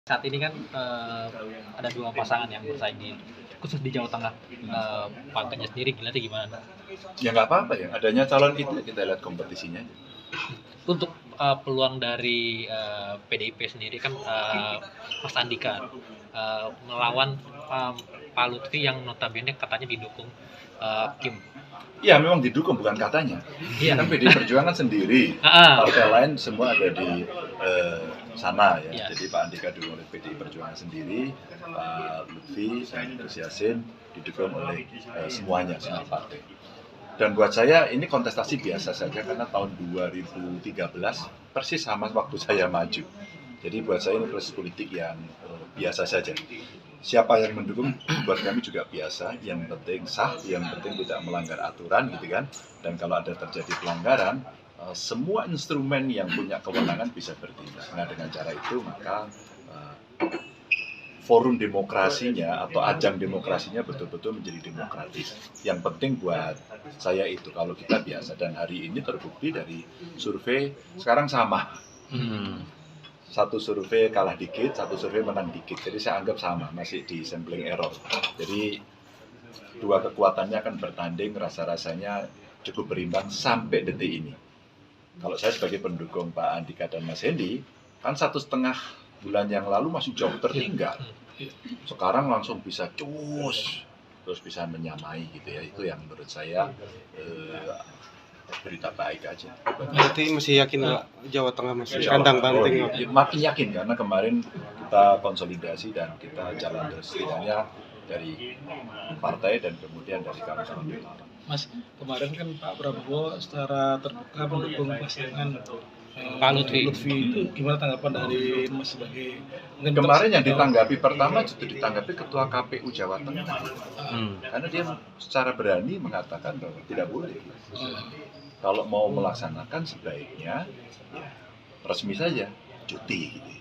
Saat ini kan ada dua pasangan yang bersaing khusus di Jawa Tengah. Partainya sendiri ngeliatnya gimana? Ya nggak apa-apa ya, adanya calon kita lihat kompetisinya. Untuk peluang dari PDIP sendiri kan Mas Andika melawan Pak Lutfi yang notabene katanya didukung Kim. Ya memang didukung, bukan katanya. Iya. Kan PDI Perjuangan sendiri, partai lain semua ada di sana ya. Iya. Jadi Pak Andika didukung oleh PDI Perjuangan sendiri, Pak Lutfi dan Gus Yassin didukung oleh semuanya, semua partai. Dan buat saya ini kontestasi biasa saja karena tahun 2013 persis sama waktu saya maju. Jadi buat saya ini proses politik yang biasa saja. Siapa yang mendukung buat kami juga biasa, yang penting sah, yang penting tidak melanggar aturan gitu kan. Dan kalau ada terjadi pelanggaran, semua instrumen yang punya kewenangan bisa bertindak. Nah dengan cara itu maka forum demokrasinya atau ajang demokrasinya betul-betul menjadi demokratis. Yang penting buat saya itu kalau kita biasa, dan hari ini terbukti dari survei sekarang sama. Satu survei kalah dikit, satu survei menang dikit. Jadi saya anggap sama, masih di sampling error. Jadi dua kekuatannya akan bertanding, rasa-rasanya cukup berimbang sampai detik ini. Kalau saya sebagai pendukung Pak Andika dan Mas Hendy, kan 1,5 bulan yang lalu masih jauh tertinggal. Sekarang langsung bisa cus, terus bisa menyamai gitu ya. Itu yang menurut saya berita baik aja. Berarti masih yakin Jawa Tengah masih kandang banteng? Makin yakin karena kemarin kita konsolidasi dan kita jalan terus, setidaknya dari partai dan kemudian dari kawan-kawan. Mas, kemarin kan Pak Prabowo secara terbuka mendukung pasangan Pak Lutfi. Itu gimana tanggapan dari Mas sebagai kemarin yang ditanggapi pertama justru ditanggapi Ketua KPU Jawa Tengah, karena dia secara berani mengatakan bahwa tidak boleh. Kalau mau melaksanakan sebaiknya ya, resmi saja, cuti. Gitu.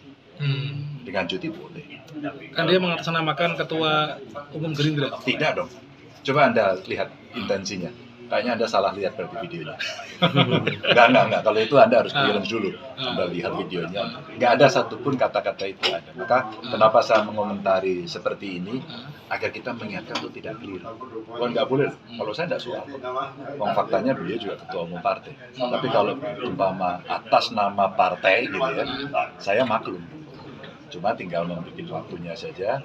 Dengan cuti boleh. Kan dia mengatasnamakan Ketua Umum Gerindra. Tidak dong. Coba Anda lihat intensinya. Kayaknya Anda salah lihat berarti videonya. Enggak. Kalau itu Anda harus clearance dulu. Anda lihat videonya. Enggak ada satupun kata-kata itu ada. Maka kenapa saya mengomentari seperti ini? Agar kita mengingatkan itu tidak keliru. Kalau nggak boleh, kalau saya nggak suka. Faktanya beliau juga ketua umum partai. Tapi kalau umpama atas nama partai gitu ya, saya maklum. Cuma tinggal membuat waktunya saja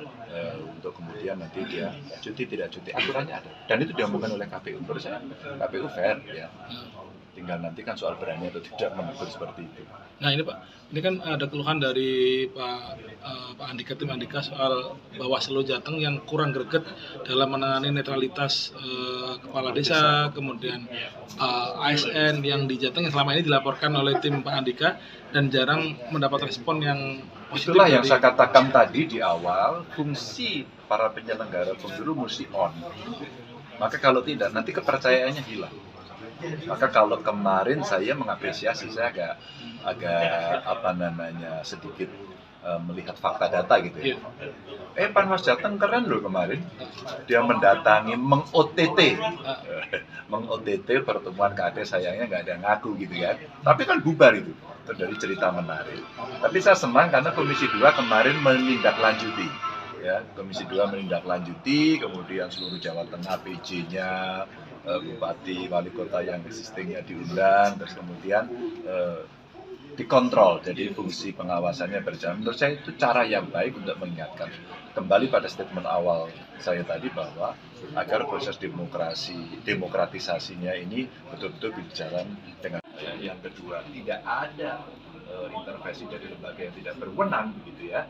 untuk kemudian nanti dia cuti tidak cuti, aturannya ada. Dan itu diomongkan oleh KPU. Menurut saya KPU fair ya. Tinggal nanti kan soal berani atau tidak menegur seperti itu. Nah ini Pak, ini kan ada keluhan dari Pak Andika, tim Andika soal Bawaslu Jateng yang kurang greget dalam menangani netralitas kepala desa, kemudian ASN yang di Jateng yang selama ini dilaporkan oleh tim Pak Andika dan jarang mendapat respon yang positif. Itulah yang saya katakan tadi di awal, fungsi para penyelenggara pemilu mesti on. Maka kalau tidak, nanti kepercayaannya hilang. Maka kalau kemarin saya mengapresiasi, saya agak sedikit melihat fakta data gitu ya. Panwas Jateng keren loh kemarin. Dia mendatangi meng-OTT pertemuan KD, sayangnya nggak ada ngaku gitu kan. Tapi kan bubar itu dari cerita menarik. Tapi saya senang karena Komisi 2 kemarin menindaklanjuti. Ya, Komisi 2 menindaklanjuti, kemudian seluruh Jawa Tengah PJ-nya, bupati, wali kota yang existingnya diundang, terus kemudian dikontrol, jadi fungsi pengawasannya berjalan. Menurut saya itu cara yang baik untuk mengingatkan. Kembali pada statement awal saya tadi bahwa agar proses demokratisasinya ini betul-betul berjalan dengan. Yang kedua, tidak ada intervensi dari lembaga yang tidak berwenang begitu ya,